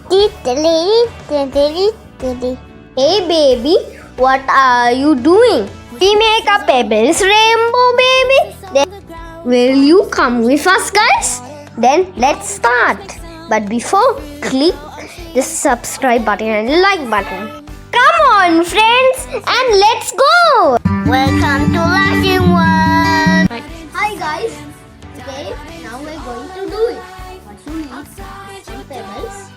Hey baby, what are you doing? We make a pebbles rainbow, baby. Then will you come with us, guys? Then let's start. But before, click the subscribe button and like button. Come on, friends, and let's go. Welcome to Lashin World. Hi guys. Today, now we're going to do it. What you need is some pebbles,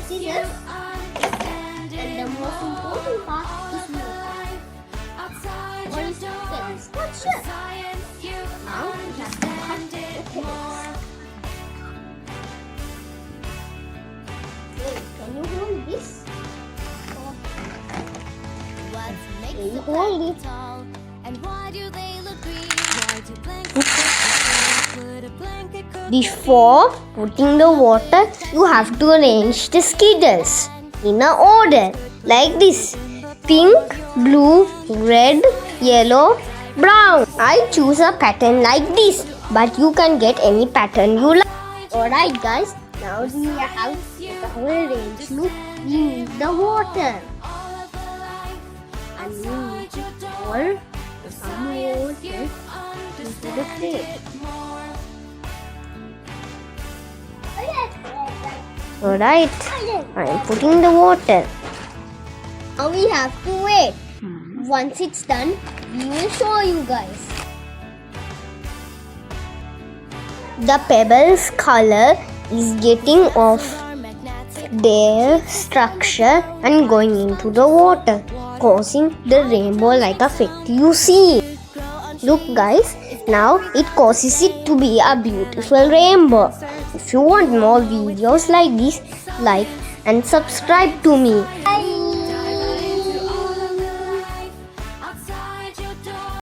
scissors, and the most important part is water. What is pebbles? Not sure. Now we have to cut the pebbles. Wait, can you hold this? Can you hold it? Before putting the water, you have to arrange the Skittles in an order like this: pink, blue, red, yellow, brown. I choose a pattern like this, but you can get any pattern you like. Alright guys, now we have the whole arrangement. We need the water. And we need to pour some water into the plate. Alright, I'm putting the water. Now we have to wait. Once it's done, we will show you guys. The pebbles color is getting off their structure and going into the water, causing the rainbow-like effect you see. Look guys, now it causes it to be a beautiful rainbow. If you want more videos like this, like and subscribe to me.